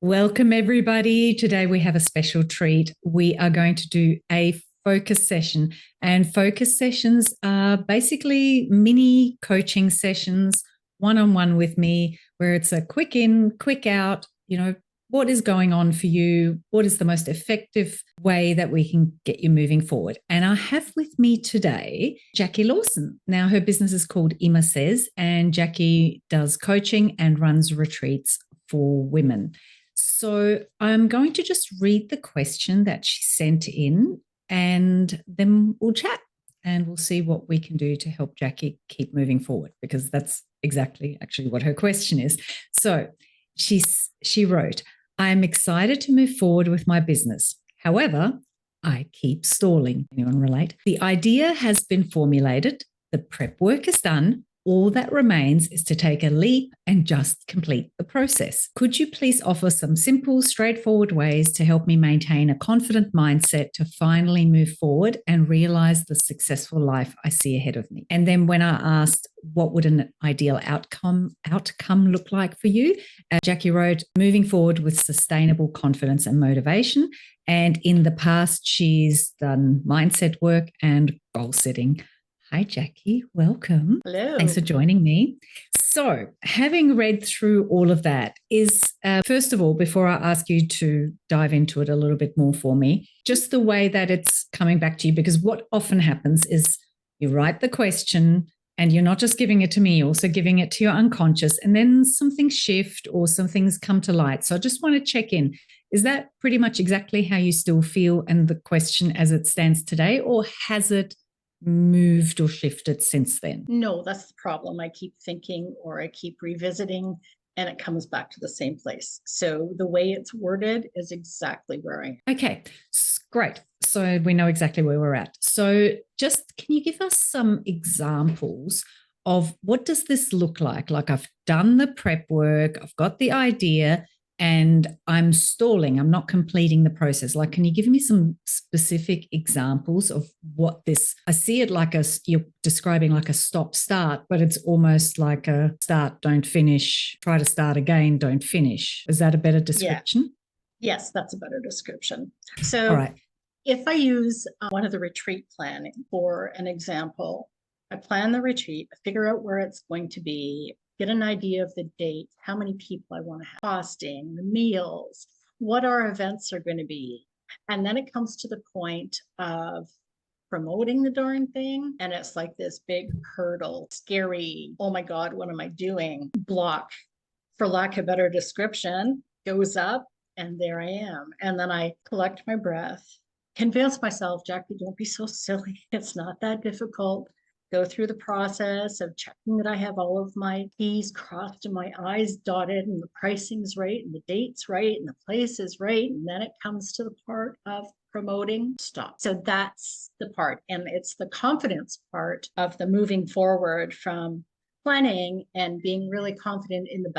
Welcome, everybody. Today we have a special treat. We are going to do a focus session, and focus sessions are basically mini coaching sessions, one-on-one with me, where it's a quick in, quick out, what is going on for you? What is the most effective way that we can get you moving forward? And I have with me today Jackie Lawson. Now, her business is called Ima Says, and Jackie does coaching and runs retreats for women. So I'm going to just read the question that she sent in, and then we'll chat and we'll see what we can do to help Jackie keep moving forward, because that's exactly actually what her question is. So she wrote, "I'm excited to move forward with my business. However, I keep stalling." Anyone relate? "The idea has been formulated. The prep work is done. All that remains is to take a leap and just complete the process. Could you please offer some simple, straightforward ways to help me maintain a confident mindset to finally move forward and realize the successful life I see ahead of me?" And then when I asked what would an ideal outcome look like for you, Jackie wrote, "Moving forward with sustainable confidence and motivation." And in the past, she's done mindset work and goal setting. Hi, Jackie. Welcome. Hello. Thanks for joining me. So, having read through all of that, first of all, before I ask you to dive into it a little bit more for me, just the way that it's coming back to you, because what often happens is you write the question and you're not just giving it to me, you're also giving it to your unconscious, and then some things shift or some things come to light. So I just want to check in. Is that pretty much exactly how you still feel and the question as it stands today, or has it moved or shifted since then? No, that's the problem. I keep thinking or I keep revisiting and it comes back to the same place. So the way it's worded is exactly where I am. Okay, great. So we know exactly where we're at. So just can you give us some examples of what does this look like? Like, I've done the prep work, I've got the idea, and I'm stalling. I'm not completing the process. Like, can you give me some specific examples of what this? I see it like you're describing like a stop start, but it's almost like a start, don't finish, try to start again, don't finish. Is that a better description? Yes, that's a better description. All So right. if I use one of the retreat planning for an example, I plan the retreat, I figure out where it's going to be, get an idea of the date, how many people I want to have, costing, the meals, what our events are going to be. And then it comes to the point of promoting the darn thing. And it's like this big hurdle, scary, oh my God, what am I doing? Block, for lack of a better description, goes up. And there I am. And then I collect my breath, convince myself, Jackie, don't be so silly. It's not that difficult. Go through the process of checking that I have all of my T's crossed and my I's dotted and the pricing's right and the date's right and the place is right. And then it comes to the part of promoting, stop. So that's the part. And it's the confidence part of the moving forward from planning and being really confident in the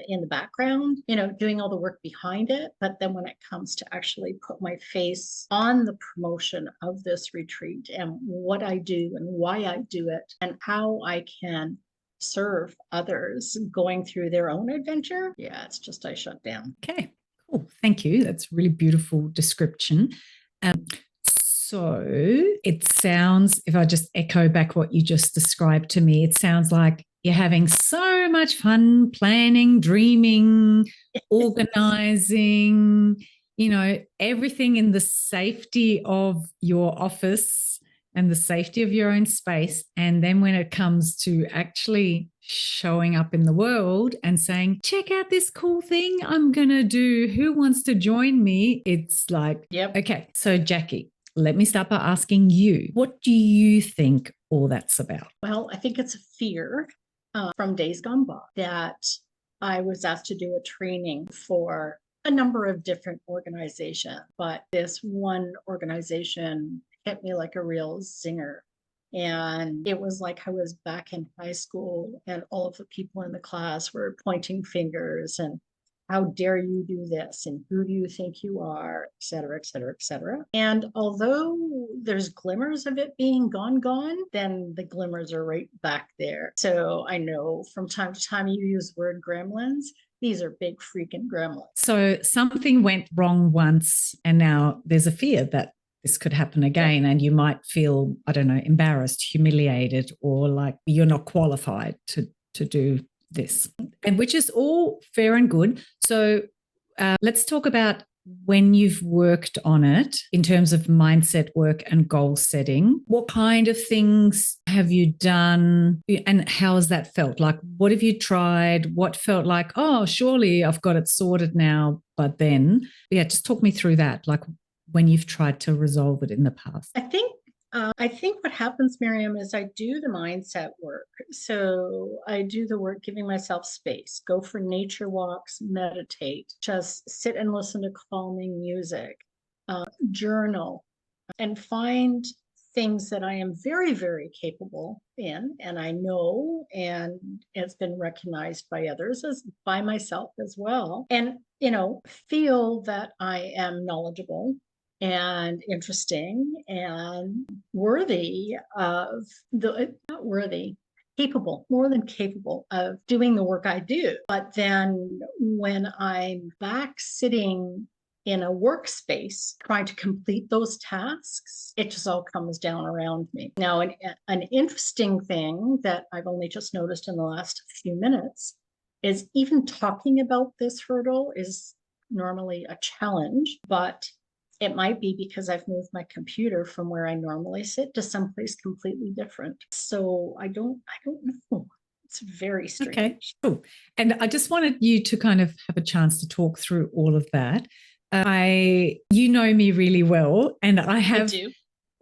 in the background, doing all the work behind it. But then when it comes to actually put my face on the promotion of this retreat and what I do and why I do it and how I can serve others going through their own adventure, it's just I shut down. Okay, cool. Thank you. That's a really beautiful description. So it sounds, if I just echo back what you just described to me, it sounds like you're having so much fun planning, dreaming, organizing, everything in the safety of your office and the safety of your own space. And then when it comes to actually showing up in the world and saying, check out this cool thing I'm going to do. Who wants to join me? It's like, Yep. Okay, so Jackie, let me start by asking you, what do you think all that's about? Well, I think it's a fear from days gone by that I was asked to do a training for a number of different organizations, but this one organization hit me like a real zinger. And it was like I was back in high school and all of the people in the class were pointing fingers and how dare you do this? And who do you think you are? Et cetera, et cetera, et cetera. And although there's glimmers of it being gone, then the glimmers are right back there. So I know from time to time you use the word gremlins. These are big freaking gremlins. So something went wrong once, and now there's a fear that this could happen again, and you might feel, I don't know, embarrassed, humiliated, or like you're not qualified to do this, and which is all fair and good. So let's talk about when you've worked on it in terms of mindset work and goal setting. What kind of things have you done, and how has that felt? Like, what have you tried? What felt like, oh, surely I've got it sorted now, but then, just talk me through that, like when you've tried to resolve it in the past. I think what happens, Miriam, is I do the mindset work. So I do the work giving myself space, go for nature walks, meditate, just sit and listen to calming music, journal, and find things that I am very, very capable in, and I know, and it's been recognized by others, as by myself as well. And, feel that I am knowledgeable and interesting and worthy of not worthy, capable, more than capable of doing the work I do. But then when I'm back sitting in a workspace trying to complete those tasks, it just all comes down around me. Now, an interesting thing that I've only just noticed in the last few minutes is even talking about this hurdle is normally a challenge, but it might be because I've moved my computer from where I normally sit to someplace completely different. So I don't know. It's very strange. Okay, cool. And I just wanted you to kind of have a chance to talk through all of that. You know me really well, and I do.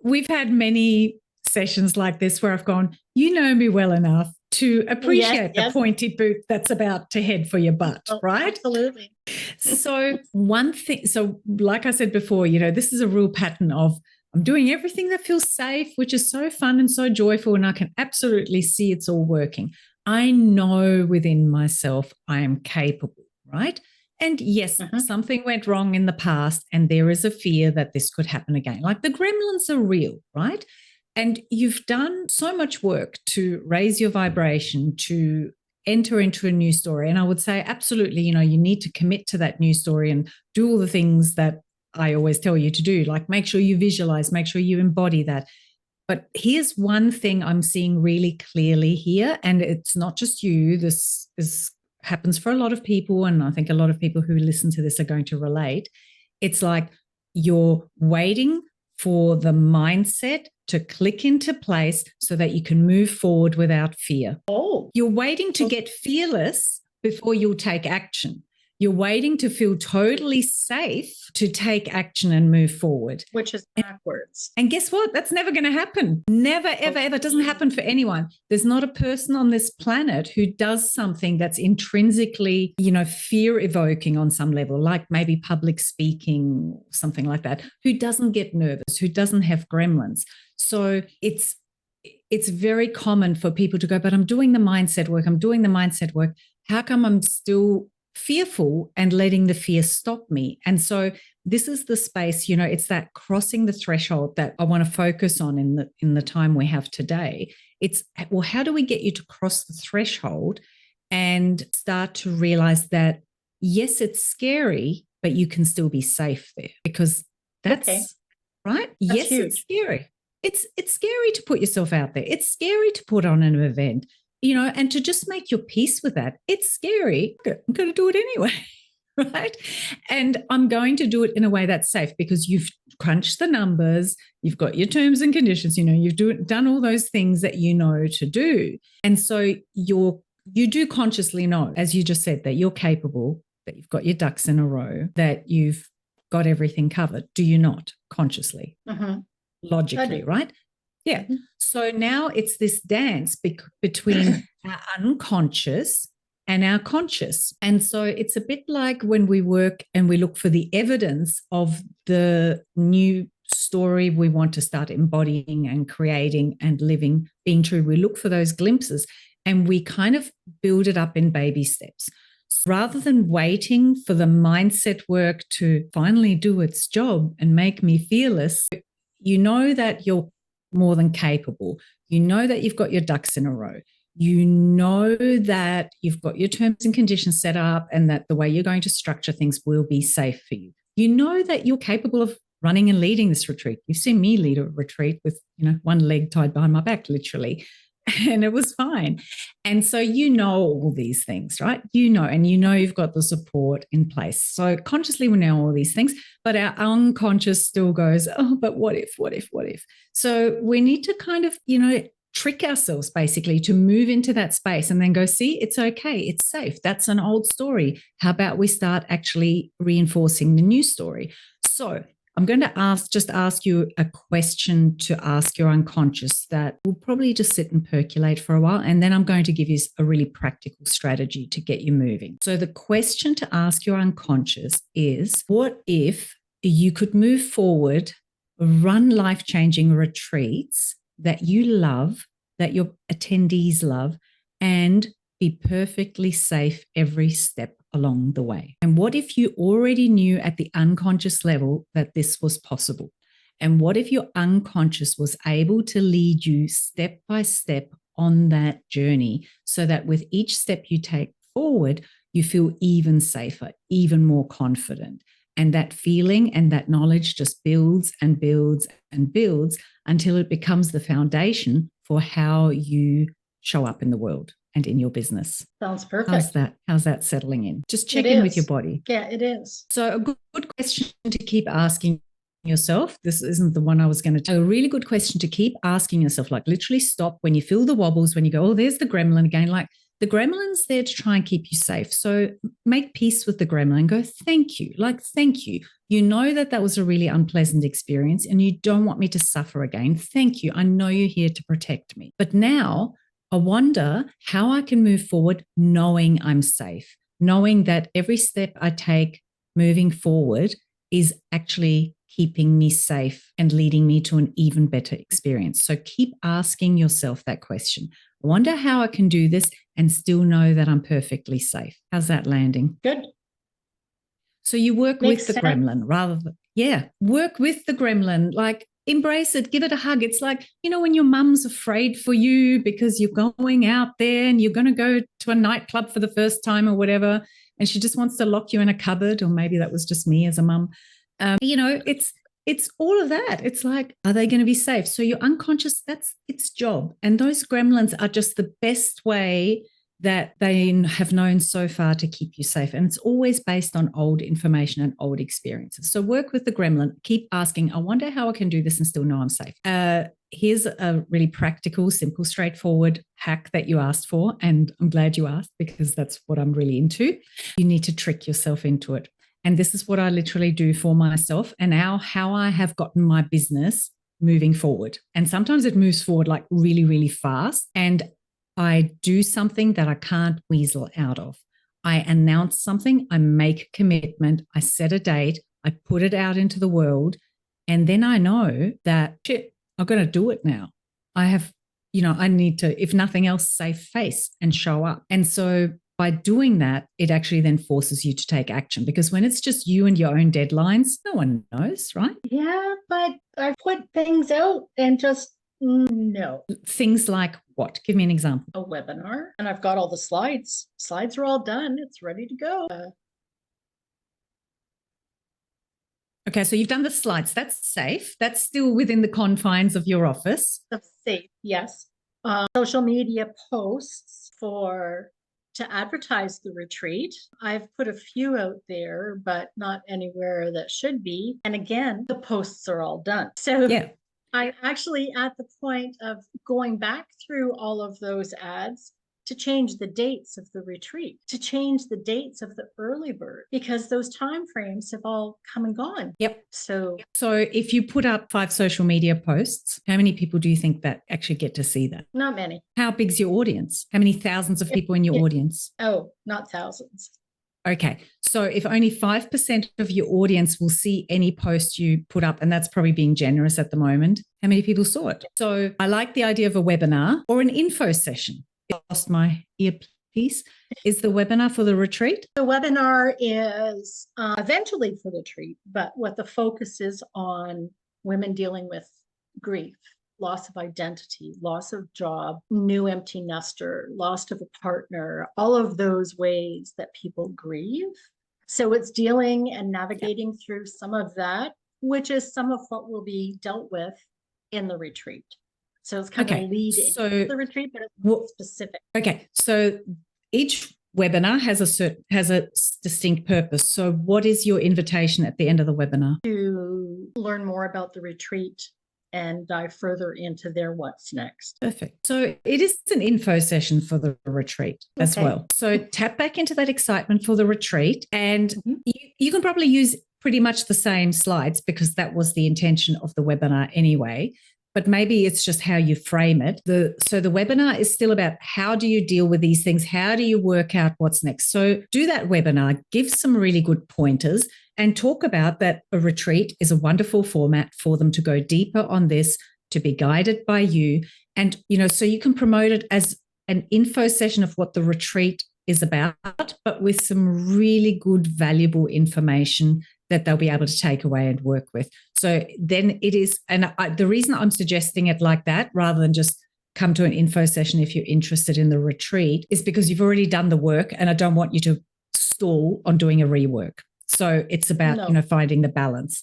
We've had many sessions like this where I've gone, you know me well enough to appreciate the pointy boot that's about to head for your butt, right? Absolutely. So one thing, so like I said before, this is a real pattern of I'm doing everything that feels safe, which is so fun and so joyful, and I can absolutely see it's all working. I know within myself I am capable, right? And yes, something went wrong in the past, and there is a fear that this could happen again. Like the gremlins are real, right? And you've done so much work to raise your vibration, to enter into a new story. And I would say, absolutely, you need to commit to that new story and do all the things that I always tell you to do, like make sure you visualize, make sure you embody that. But here's one thing I'm seeing really clearly here, and it's not just you. This happens for a lot of people, and I think a lot of people who listen to this are going to relate. It's like you're waiting for the mindset to click into place so that you can move forward without fear. Oh. You're waiting to get fearless before you'll take action. You're waiting to feel totally safe to take action and move forward. Which is backwards. And guess what? That's never going to happen. Never, ever, ever. It doesn't happen for anyone. There's not a person on this planet who does something that's intrinsically, fear-evoking on some level, like maybe public speaking, something like that, who doesn't get nervous, who doesn't have gremlins. So it's very common for people to go, but I'm doing the mindset work. How come I'm still fearful and letting the fear stop me? And so this is the space, it's that crossing the threshold that I want to focus on in the time we have today. It's, well, how do we get you to cross the threshold and start to realize that, yes, it's scary, but you can still be safe there? Because that's right. That's yes, huge. It's scary. It's scary to put yourself out there. It's scary to put on an event, and to just make your peace with that. It's scary. I'm going to do it anyway, right? And I'm going to do it in a way that's safe because you've crunched the numbers, you've got your terms and conditions, you've done all those things that you know to do. And so you do consciously know, as you just said, that you're capable, that you've got your ducks in a row, that you've got everything covered. Do you not consciously? Logically, right? Yeah. So now it's this dance between our unconscious and our conscious. And so it's a bit like when we work and we look for the evidence of the new story we want to start embodying and creating and living, being true. We look for those glimpses and we kind of build it up in baby steps. Rather than waiting for the mindset work to finally do its job and make me fearless, you know that you're more than capable. You know that you've got your ducks in a row. You know that you've got your terms and conditions set up and that the way you're going to structure things will be safe for you. You know that you're capable of running and leading this retreat. You've seen me lead a retreat with, one leg tied behind my back, literally, and it was fine. And so you know all these things, right? And you've got the support in place. So consciously we know all these things, but our unconscious still goes, oh, but what if? So we need to kind of, trick ourselves basically to move into that space and then go, see, it's okay. It's safe. That's an old story. How about we start actually reinforcing the new story? So I'm going to ask you a question to ask your unconscious that will probably just sit and percolate for a while. And then I'm going to give you a really practical strategy to get you moving. So the question to ask your unconscious is, what if you could move forward, run life-changing retreats that you love, that your attendees love, and be perfectly safe every step along the way? And what if you already knew at the unconscious level that this was possible? And what if your unconscious was able to lead you step by step on that journey so that with each step you take forward, you feel even safer, even more confident? And that feeling and that knowledge just builds and builds and builds until it becomes the foundation for how you show up in the world and in your business. Sounds perfect. How's that settling in? Just check in with your body. Yeah, it is. So a good question to keep asking yourself. This isn't the one I was going to tell. A really good question to keep asking yourself, like literally stop when you feel the wobbles, when you go, oh, there's the gremlin again. Like the gremlin's there to try and keep you safe. So make peace with the gremlin and go, thank you. Like, thank you. You know that was a really unpleasant experience and you don't want me to suffer again. Thank you. I know you're here to protect me. But now I wonder how I can move forward knowing I'm safe, knowing that every step I take moving forward is actually keeping me safe and leading me to an even better experience. So keep asking yourself that question. I wonder how I can do this and still know that I'm perfectly safe. How's that landing? Good. So you work with the gremlin rather than, work with the gremlin, like embrace it, give it a hug. It's like, when your mum's afraid for you because you're going out there and you're going to go to a nightclub for the first time or whatever, and she just wants to lock you in a cupboard, or maybe that was just me as a mum. It's all of that. It's like, are they going to be safe? So your unconscious, that's its job. And those gremlins are just the best way that they have known so far to keep you safe. And it's always based on old information and old experiences. So work with the gremlin. Keep asking, I wonder how I can do this and still know I'm safe. Here's a really practical, simple, straightforward hack that you asked for. And I'm glad you asked because that's what I'm really into. You need to trick yourself into it. And this is what I literally do for myself and now how I have gotten my business moving forward. And sometimes it moves forward like really, really fast. And I do something that I can't weasel out of. I announce something, I make a commitment, I set a date, I put it out into the world. And then I know that, shit, I'm going to do it now. I have, I need to, if nothing else, save face and show up. And so by doing that, it actually then forces you to take action, because when it's just you and your own deadlines, no one knows, right? Yeah, but I put things out and just no. Things like what? Give me an example. A webinar, and I've got all the slides. Slides are all done. It's ready to go. Okay, so you've done the slides. That's safe. That's still within the confines of your office. That's safe, yes. Social media posts to advertise the retreat. I've put a few out there, but not anywhere that should be. And again, the posts are all done. So yeah. I'm actually at the point of going back through all of those ads to change the dates of the retreat, to change the dates of the early bird, because those timeframes have all come and gone. Yep. So if you put up 5 social media posts, how many people do you think that actually get to see that? Not many. How big's your audience? How many thousands of people in your audience? Oh, not thousands. Okay. So if only 5% of your audience will see any post you put up, and that's probably being generous at the moment, how many people saw it? So I like the idea of a webinar or an info session. I lost my earpiece. piece is the webinar for the retreat? The webinar is eventually for the retreat, but what the focus is on women dealing with grief, loss of identity, loss of job, new empty nester, loss of a partner, all of those ways that people grieve. So it's dealing and navigating through some of that, which is some of what will be dealt with in the retreat. So it's kind of leading the retreat, but it's specific. Okay, so each webinar has a distinct purpose. So what is your invitation at the end of the webinar? To learn more about the retreat and dive further into their what's next. Perfect. So it is an info session for the retreat as well. So tap back into that excitement for the retreat, and you can probably use pretty much the same slides because that was the intention of the webinar anyway. But maybe it's just how you frame it. So the webinar is still about how do you deal with these things? How do you work out what's next? So do that webinar, give some really good pointers, and talk about that a retreat is a wonderful format for them to go deeper on this, to be guided by you. And, so you can promote it as an info session of what the retreat is about, but with some really good, valuable information that they'll be able to take away and work with. So then it is, and the reason I'm suggesting it like that, rather than just come to an info session if you're interested in the retreat, is because you've already done the work and I don't want you to stall on doing a rework. So it's about, finding the balance.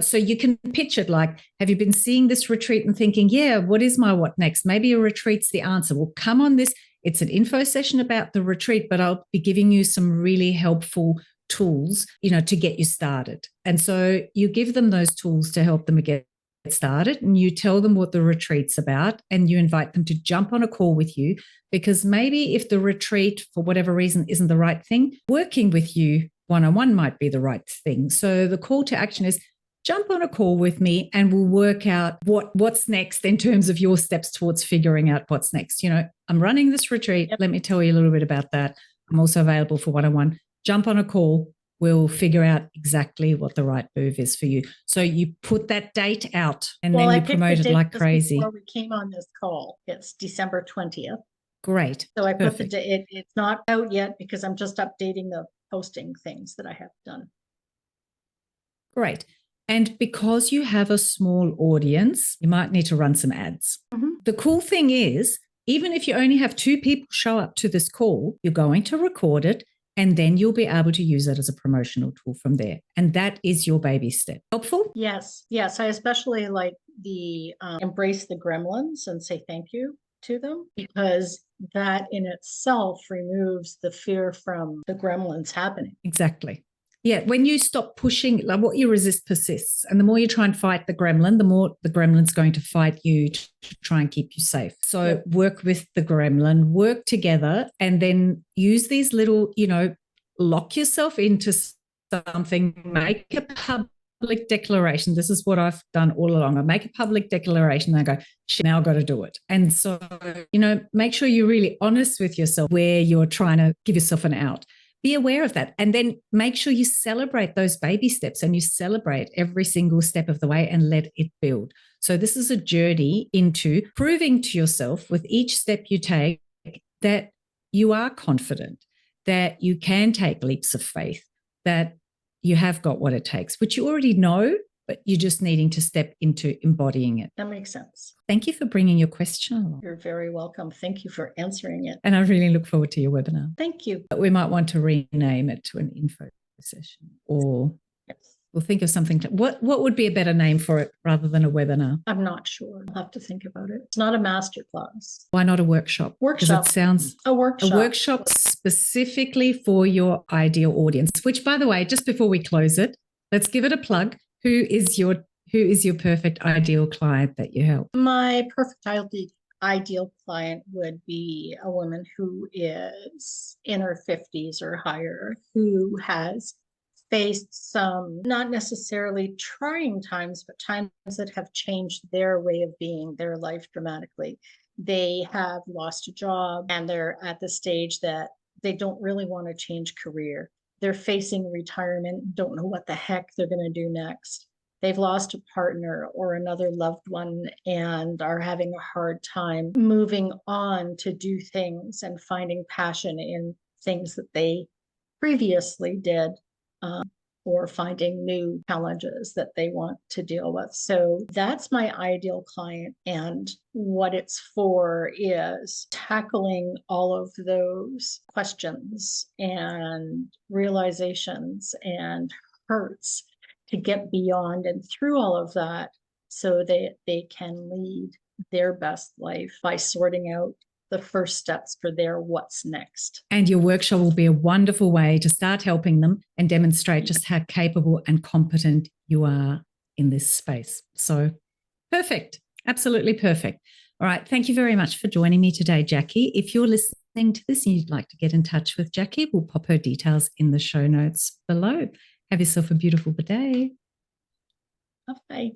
So you can pitch it like, have you been seeing this retreat and thinking, yeah, what is my what next? Maybe a retreat's the answer. Well, come on this. It's an info session about the retreat, but I'll be giving you some really helpful tools, to get you started. And so you give them those tools to help them get started, and you tell them what the retreat's about, and you invite them to jump on a call with you, because maybe if the retreat, for whatever reason, isn't the right thing, working with you one-on-one might be the right thing. So the call to action is jump on a call with me and we'll work out what's next in terms of your steps towards figuring out what's next. I'm running this retreat. Let me tell you a little bit about that. I'm also available for one-on-one. Jump on a call. We'll figure out exactly what the right move is for you. So you put that date out and then you promote it like crazy. Before we came on this call, it's December 20th. Great. So I put the date. It's not out yet because I'm just updating the posting things that I have done. Great. And because you have a small audience, you might need to run some ads. The cool thing is, even if you only have 2 people show up to this call, you're going to record it, and then you'll be able to use it as a promotional tool from there. And that is your baby step. Helpful? Yes. I especially like the embrace the gremlins and say thank you to them, because that in itself removes the fear from the gremlins happening. Exactly. Yeah, when you stop pushing, like what you resist persists. And the more you try and fight the gremlin, the more the gremlin's going to fight you to try and keep you safe. So work with the gremlin, work together, and then use these little, lock yourself into something, make a public declaration. This is what I've done all along. I make a public declaration and I go, shit, now I've got to do it. And so, make sure you're really honest with yourself where you're trying to give yourself an out. Be aware of that, and then make sure you celebrate those baby steps and you celebrate every single step of the way and let it build. So this is a journey into proving to yourself with each step you take that you are confident, that you can take leaps of faith, that you have got what it takes, which you already know, but you're just needing to step into embodying it. That makes sense. Thank you for bringing your question along. You're very welcome. Thank you for answering it. And I really look forward to your webinar. Thank you. But we might want to rename it to an info session, or we'll think of something. What would be a better name for it rather than a webinar? I'm not sure. I'll have to think about it. It's not a masterclass. Why not a workshop? Workshop. Because it sounds a workshop. A workshop specifically for your ideal audience, which, by the way, just before we close it, let's give it a plug. Who is your perfect ideal client that you help? My perfect ideal client would be a woman who is in her 50s or higher, who has faced some not necessarily trying times, but times that have changed their way of being, their life dramatically. They have lost a job and they're at the stage that they don't really want to change career. They're facing retirement, don't know what the heck they're going to do next. they've lost a partner or another loved one and are having a hard time moving on to do things and finding passion in things that they previously did, or finding new challenges that they want to deal with. So that's my ideal client. And what it's for is tackling all of those questions and realizations and hurts to get beyond and through all of that so that they can lead their best life by sorting out the first steps for their what's next. And your workshop will be a wonderful way to start helping them and demonstrate just how capable and competent you are in this space. So perfect. Absolutely perfect. All right. Thank you very much for joining me today, Jackie. If you're listening to this and you'd like to get in touch with Jackie, we'll pop her details in the show notes below. Have yourself a beautiful day. Bye.